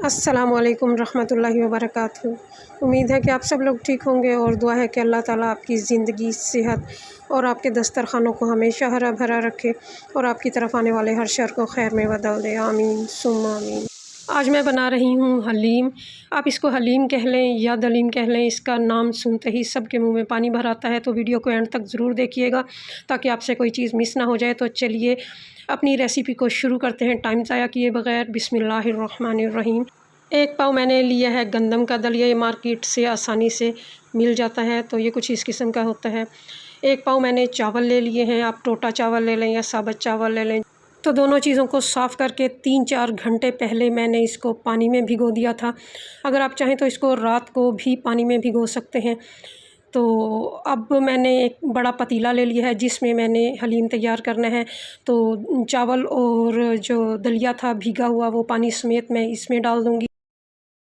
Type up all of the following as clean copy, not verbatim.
अस्सलामुअलैकुम रहमतुल्लाहि व बरकातहू। उम्मीद है कि आप सब लोग ठीक होंगे और दुआ है कि अल्लाह ताला आपकी ज़िंदगी, सेहत और आपके दस्तरखानों को हमेशा हरा भरा रखे और आपकी तरफ आने वाले हर शर को खैर में बदल दे। आमीन सुम्मा आमीन। आज मैं बना रही हूँ हलीम। आप इसको हलीम कह लें या दलीम कह लें, इसका नाम सुनते ही सबके मुंह में पानी भर आता है। तो वीडियो को एंड तक ज़रूर देखिएगा ताकि आपसे कोई चीज़ मिस ना हो जाए। तो चलिए अपनी रेसिपी को शुरू करते हैं टाइम ज़ाया किए बगैर। बिस्मिल्लाहिर्रहमानिर्रहीम। एक पाव मैंने लिया है गंदम का दलिया। ये मार्केट से आसानी से मिल जाता है, तो ये कुछ इस किस्म का होता है। एक पाव मैंने चावल ले लिए हैं। आप टोटा चावल ले लें या साबुत चावल ले लें। तो दोनों चीज़ों को साफ़ करके 3-4 घंटे पहले मैंने इसको पानी में भिगो दिया था। अगर आप चाहें तो इसको रात को भी पानी में भिगो सकते हैं। तो अब मैंने एक बड़ा पतीला ले लिया है जिसमें मैंने हलीम तैयार करना है। तो चावल और जो दलिया था भीगा हुआ, वो पानी समेत मैं इसमें डाल दूँगी।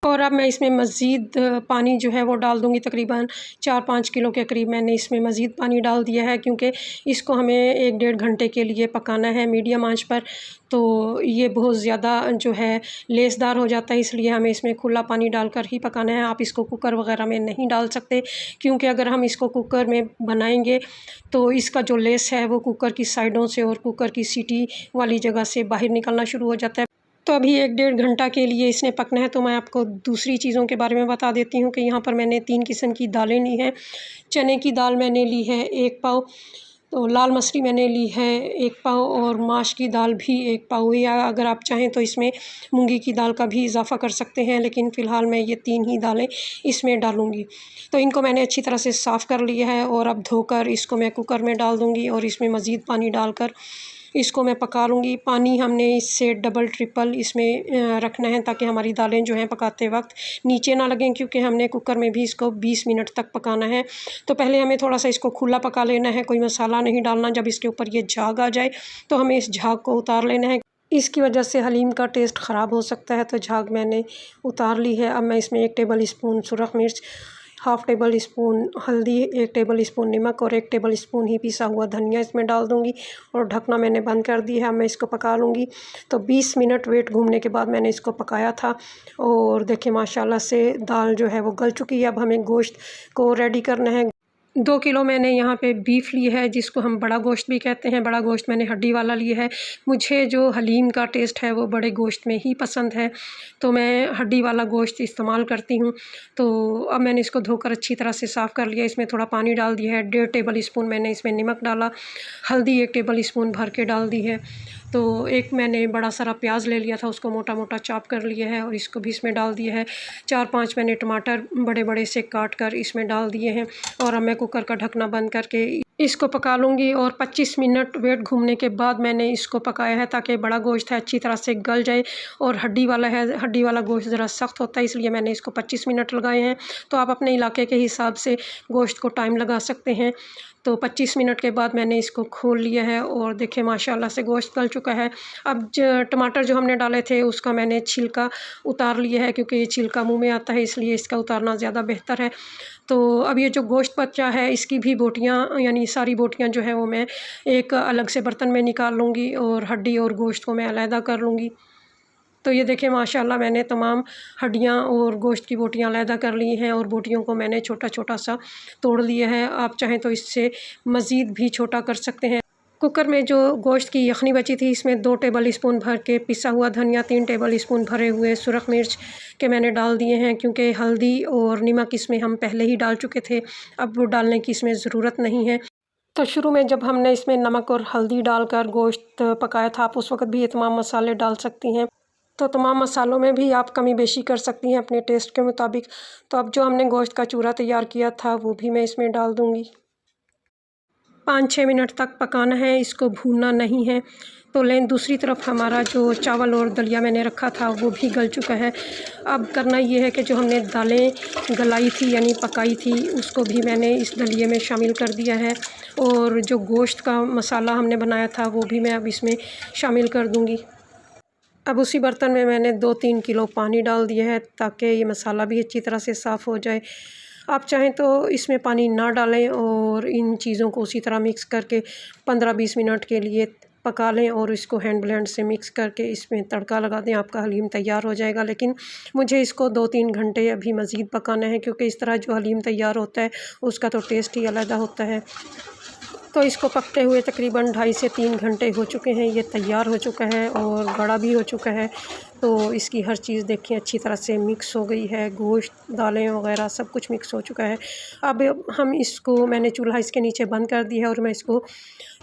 और अब मैं इसमें मज़ीद पानी जो है वो डाल दूँगी। तकरीबन 4-5 किलो के करीब मैंने इसमें मज़ीद पानी डाल दिया है, क्योंकि इसको हमें 1-1.5 घंटे के लिए पकाना है मीडियम आंच पर। तो ये बहुत ज़्यादा जो है लेसदार हो जाता है, इसलिए हमें इसमें खुला पानी डालकर ही पकाना है। आप इसको कुकर वग़ैरह में नहीं डाल सकते, क्योंकि अगर हम इसको कुकर में बनाएंगे तो इसका जो लेस है वो कुकर की साइडों से और कुकर की सीटी वाली जगह से बाहर निकलना शुरू हो जाता है। तो अभी 1-1.5 घंटा के लिए इसने पकना है। तो मैं आपको दूसरी चीज़ों के बारे में बता देती हूँ कि यहाँ पर मैंने 3 किस्म की दालें ली हैं। चने की दाल मैंने ली है 1 पाव, तो लाल मसरी मैंने ली है 1 पाव और माश की दाल भी 1 पाव, या अगर आप चाहें तो इसमें मूंगी की दाल का भी इजाफ़ा कर सकते हैं, लेकिन फ़िलहाल मैं ये 3 ही दालें इसमें डालूँगी। तो इनको मैंने अच्छी तरह से साफ़ कर लिया है और अब धोकर इसको मैं कुकर में डाल दूँगी और इसमें मज़ीद पानी डालकर इसको मैं पका लूँगी। पानी हमने इससे डबल ट्रिपल इसमें रखना है ताकि हमारी दालें जो हैं पकाते वक्त नीचे ना लगें, क्योंकि हमने कुकर में भी इसको 20 मिनट तक पकाना है। तो पहले हमें थोड़ा सा इसको खुला पका लेना है, कोई मसाला नहीं डालना। जब इसके ऊपर ये झाग आ जाए तो हमें इस झाग को उतार लेना है। इसकी वजह से हलीम का टेस्ट ख़राब हो सकता है। तो झाग मैंने उतार ली है। अब मैं इसमें 1 टेबल स्पून सुरख मिर्च, हाफ़ टेबल स्पून हल्दी, 1 टेबल स्पून नमक और 1 टेबल स्पून ही पिसा हुआ धनिया इसमें डाल दूँगी और ढकना मैंने बंद कर दिया है। मैं इसको पका लूँगी। तो 20 मिनट वेट घूमने के बाद मैंने इसको पकाया था और देखिए माशाल्लाह से दाल जो है वो गल चुकी है। अब हमें गोश्त को रेडी करना है। 2 किलो मैंने यहाँ पे बीफ ली है, जिसको हम बड़ा गोश्त भी कहते हैं। बड़ा गोश्त मैंने हड्डी वाला लिया है। मुझे जो हलीम का टेस्ट है वो बड़े गोश्त में ही पसंद है, तो मैं हड्डी वाला गोश्त इस्तेमाल करती हूँ। तो अब मैंने इसको धोकर अच्छी तरह से साफ़ कर लिया। इसमें थोड़ा पानी डाल दिया है। 1.5 टेबल स्पून मैंने इसमें नमक डाला। हल्दी 1 टेबल स्पून भर के डाल दी है। तो एक मैंने बड़ा सारा प्याज ले लिया था, उसको मोटा मोटा चॉप कर लिया है और इसको भी इसमें डाल दिया है। 4-5 मैंने टमाटर बड़े बड़े से काट कर इसमें डाल दिए हैं और अब मैं कुकर का ढकना बंद करके इसको पका लूँगी। और 25 मिनट वेट घूमने के बाद मैंने इसको पकाया है ताकि बड़ा गोश्त है अच्छी तरह से गल जाए, और हड्डी वाला है, हड्डी वाला गोश्त ज़रा सख्त होता है, इसलिए मैंने इसको 25 मिनट लगाए हैं। तो आप अपने इलाके के हिसाब से गोश्त को टाइम लगा सकते हैं। तो 25 मिनट के बाद मैंने इसको खोल लिया है और देखिए माशाल्लाह से गोश्त गल चुका है। अब टमाटर जो हमने डाले थे उसका मैंने छिलका उतार लिया है, क्योंकि ये छिलका मुंह में आता है, इसलिए इसका उतारना ज़्यादा बेहतर है। तो अब ये जो गोश्त बचा है इसकी भी बोटियाँ, यानी सारी बोटियाँ जो है वो मैं एक अलग से बर्तन में निकाल लूँगी और हड्डी और गोश्त को मैं अलहदा कर लूँगी। तो ये देखिए माशाल्लाह मैंने तमाम हड्डियाँ और गोश्त की बोटियाँ अलहदा कर ली हैं और बोटियों को मैंने छोटा छोटा सा तोड़ लिया है। आप चाहें तो इससे मज़ीद भी छोटा कर सकते हैं। कुकर में जो गोश्त की यखनी बची थी इसमें 2 टेबल स्पून भर के पिसा हुआ धनिया, 3 टेबल स्पून भरे हुए सुरख मिर्च के मैंने डाल दिए हैं, क्योंकि हल्दी और नमक इसमें हम पहले ही डाल चुके थे। अब वो डालने की इसमें ज़रूरत नहीं है। तो शुरू में जब हमने इसमें नमक और हल्दी डालकर गोश्त पकाया था, आप उस वक़्त भी ये तमाम मसाले डाल सकती हैं। तो तमाम मसालों में भी आप कमी बेशी कर सकती हैं अपने टेस्ट के मुताबिक। तो अब जो हमने गोश्त का चूरा तैयार किया था वो भी मैं इसमें डाल दूँगी। 5-6 मिनट तक पकाना है, इसको भूनना नहीं है। तो लें दूसरी तरफ हमारा जो चावल और दलिया मैंने रखा था वो भी गल चुका है। अब करना ये है कि जो हमने दालें गलाई थी यानी पकाई थी उसको भी मैंने इस दलिये में शामिल कर दिया है, और जो गोश्त का मसाला हमने बनाया था वो भी मैं अब इसमें शामिल कर दूँगी। अब उसी बर्तन में मैंने 2-3 किलो पानी डाल दिया है ताकि ये मसाला भी अच्छी तरह से साफ़ हो जाए। आप चाहें तो इसमें पानी ना डालें और इन चीज़ों को उसी तरह मिक्स करके 15-20 मिनट के लिए पका लें और इसको हैंड ब्लेंड से मिक्स करके इसमें तड़का लगा दें, आपका हलीम तैयार हो जाएगा। लेकिन मुझे इसको 2-3 घंटे अभी मज़ीद पकाना है, क्योंकि इस तरह जो हलीम तैयार होता है उसका तो टेस्ट ही अलग होता है। तो इसको पकते हुए तकरीबन 2.5 से 3 घंटे हो चुके हैं। ये तैयार हो चुका है और गाढ़ा भी हो चुका है। तो इसकी हर चीज़ देखिए अच्छी तरह से मिक्स हो गई है, गोश्त, दालें वग़ैरह सब कुछ मिक्स हो चुका है। अब हम इसको, मैंने चूल्हा इसके नीचे बंद कर दिया है और मैं इसको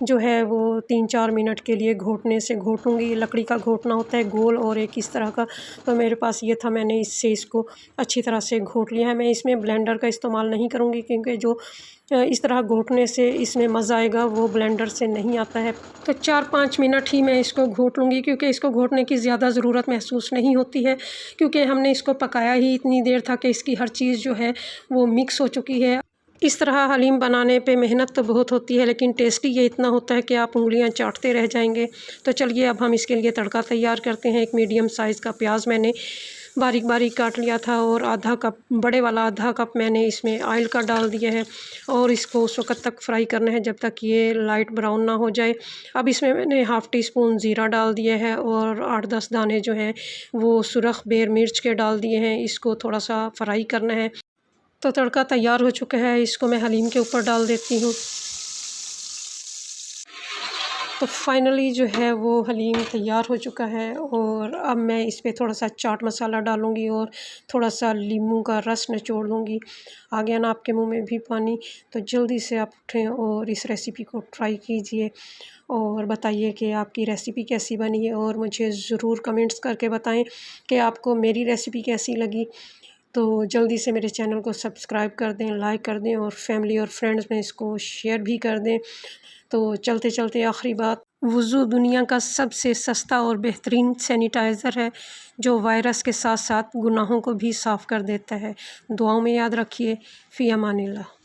जो है वो 3-4 मिनट के लिए घोटने से घोटूँगी। लकड़ी का घोटना होता है गोल और एक इस तरह का, तो मेरे पास ये था, मैंने इससे इसको अच्छी तरह से घोट लिया है। मैं इसमें ब्लेंडर का इस्तेमाल नहीं करूँगी, क्योंकि जो इस तरह घोटने से इसमें मज़ा आएगा वो ब्लेंडर से नहीं आता है। तो 4-5 मिनट ही मैं इसको घोट लूँगी, क्योंकि इसको घोटने की ज़्यादा ज़रूरत महसूस नहीं होती है, क्योंकि हमने इसको पकाया ही इतनी देर था कि इसकी हर चीज़ जो है वो मिक्स हो चुकी है। इस तरह हलीम बनाने पे मेहनत तो बहुत होती है, लेकिन टेस्टी ये इतना होता है कि आप उँगलियां चाटते रह जाएंगे। तो चलिए अब हम इसके लिए तड़का तैयार करते हैं। एक मीडियम साइज़ का प्याज मैंने बारीक बारीक काट लिया था और आधा कप, बड़े वाला आधा कप मैंने इसमें ऑयल का डाल दिया है और इसको उस वक्त तक फ्राई करना है जब तक ये लाइट ब्राउन ना हो जाए। अब इसमें मैंने हाफ़ टी स्पून ज़ीरा डाल दिया है और 8-10 दाने जो हैं वो सुरख बेर मिर्च के डाल दिए हैं। इसको थोड़ा सा फ्राई करना है। तो तड़का तैयार हो चुका है, इसको मैं हलीम के ऊपर डाल देती हूँ। तो फाइनली जो है वो हलीम तैयार हो चुका है और अब मैं इस पर थोड़ा सा चाट मसाला डालूँगी और थोड़ा सा नींबू का रस निचोड़ लूँगी। आ गया ना आपके मुंह में भी पानी। तो जल्दी से आप उठें और इस रेसिपी को ट्राई कीजिए और बताइए कि आपकी रेसिपी कैसी बनी है, और मुझे ज़रूर कमेंट्स करके बताएं कि आपको मेरी रेसिपी कैसी लगी। तो जल्दी से मेरे चैनल को सब्सक्राइब कर दें, लाइक कर दें और फैमिली और फ्रेंड्स में इसको शेयर भी कर दें। तो चलते चलते आखिरी बात, वुज़ू दुनिया का सबसे सस्ता और बेहतरीन सैनिटाइज़र है, जो वायरस के साथ साथ गुनाहों को भी साफ़ कर देता है। दुआओं में याद रखिए। फ़ी अमानिल्लाह।